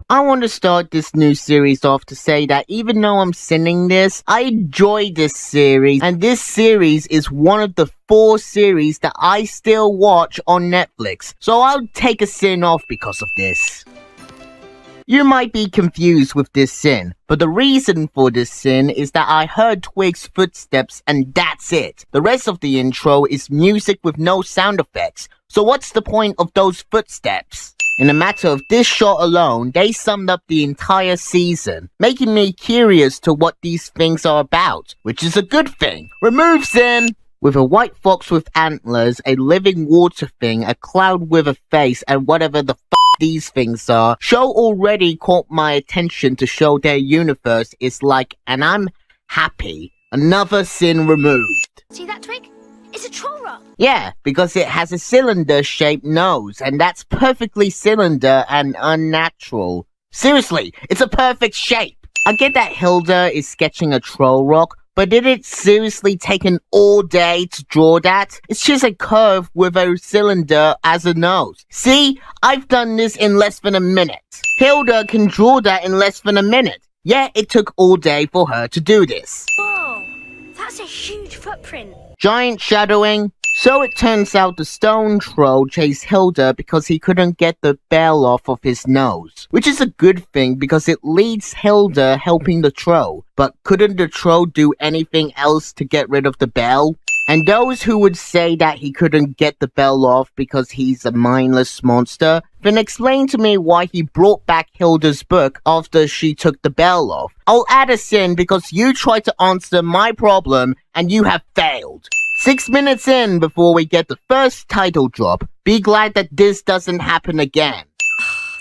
I want to start this new series off to say that even though I'm sinning this, I enjoy this series, and this series is one of the 4 series that I still watch on Netflix, so I'll take a sin off because of this. You might be confused with this sin, but the reason for this sin is that I heard Twig's footsteps and that's it. The rest of the intro is music with no sound effects, so what's the point of those footsteps? In a matter of this shot alone, they summed up the entire season, making me curious to what these things are about, which is a good thing. Remove sin! With a white fox with antlers, a living water thing, a cloud with a face, and whatever the these things are, show already caught my attention to show their universe is like, and I'm happy. Another sin removed. See that, Twig? It's a troll rock. Yeah, because it has a cylinder-shaped nose, and that's perfectly cylinder and unnatural. Seriously, it's a perfect shape. I get that Hilda is sketching a troll rock, but did it seriously take an all day to draw that? It's just a curve with a cylinder as a nose. See? I've done this in less than a minute. Hilda can draw that in less than a minute. Yeah, it took all day for her to do this. Whoa, that's a huge footprint. Giant shadowing. So it turns out the stone troll chased Hilda because he couldn't get the bell off of his nose. Which is a good thing because it leads Hilda helping the troll. But couldn't the troll do anything else to get rid of the bell? And those who would say that he couldn't get the bell off because he's a mindless monster, then explain to me why he brought back Hilda's book after she took the bell off. I'll add a sin because you tried to answer my problem and you have failed. 6 minutes in before we get the first title drop. Be glad that this doesn't happen again.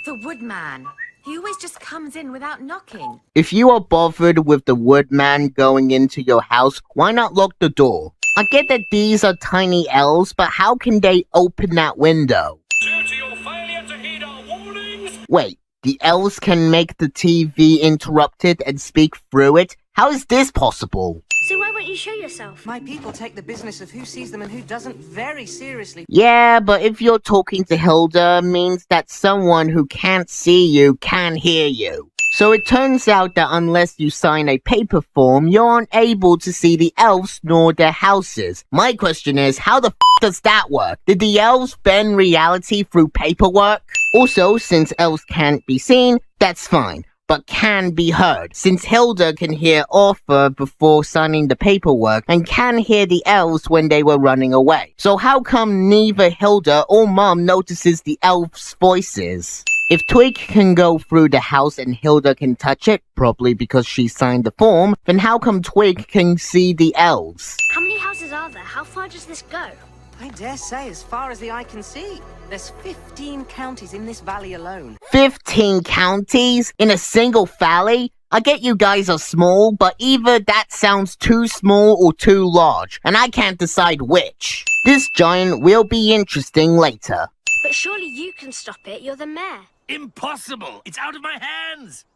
The Woodman. He always just comes in without knocking. If you are bothered with the Woodman going into your house, why not lock the door? I get that these are tiny elves, but how can they open that window? Due to your failure to heed our warnings. Wait, the elves can make the TV interrupted and speak through it? How is this possible? So why won't you show yourself? My people take the business of who sees them and who doesn't very seriously. Yeah, but if you're talking to Hilda, means that someone who can't see you can hear you. So it turns out that unless you sign a paper form, you're unable to see the elves nor their houses. My question is, how the does that work? Did the elves bend reality through paperwork? Also, since elves can't be seen, that's fine, but can be heard, since Hilda can hear Arthur before signing the paperwork and can hear the elves when they were running away. So how come neither Hilda or Mum notices the elves' voices? If Twig can go through the house and Hilda can touch it, probably because she signed the form, then how come Twig can see the elves? How many houses are there? How far does this go? I dare say as far as the eye can see. There's 15 counties in this valley alone. 15 counties? In a single valley? I get you guys are small, but either that sounds too small or too large, and I can't decide which. This giant will be interesting later. But surely you can stop it. You're the mayor. Impossible! It's out of my hands!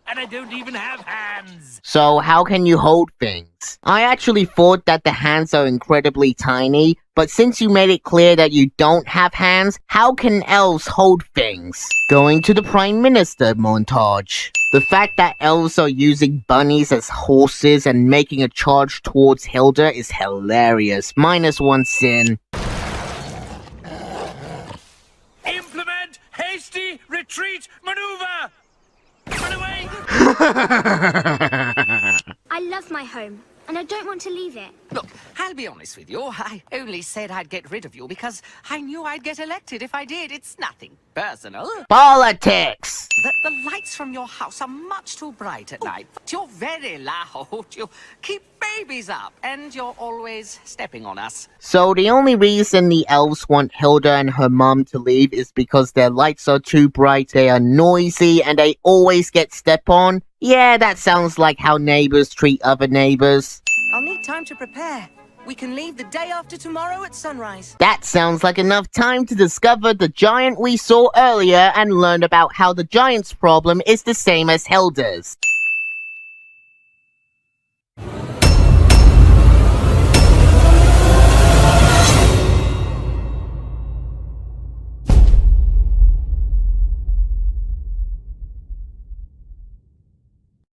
And I don't even have hands! So how can you hold things? I actually thought that the hands are incredibly tiny, but since you made it clear that you don't have hands, how can elves hold things? Going to the Prime Minister montage. The fact that elves are using bunnies as horses and making a charge towards Hilda is hilarious. -1 sin. Implement hasty retreat maneuver! Run away! I love my home, and I don't want to leave it. Look, I'll be honest with you. I only said I'd get rid of you because I knew I'd get elected if I did. It's nothing personal. Politics! The lights from your house are much too bright at night. You're very loud. You keep babies up, and you're always stepping on us. So the only reason the elves want Hilda and her mum to leave is because their lights are too bright, they are noisy, and they always get stepped on? Yeah, that sounds like how neighbors treat other neighbors. I'll need time to prepare. We can leave the day after tomorrow at sunrise. That sounds like enough time to discover the giant we saw earlier and learn about how the giant's problem is the same as Hilda's.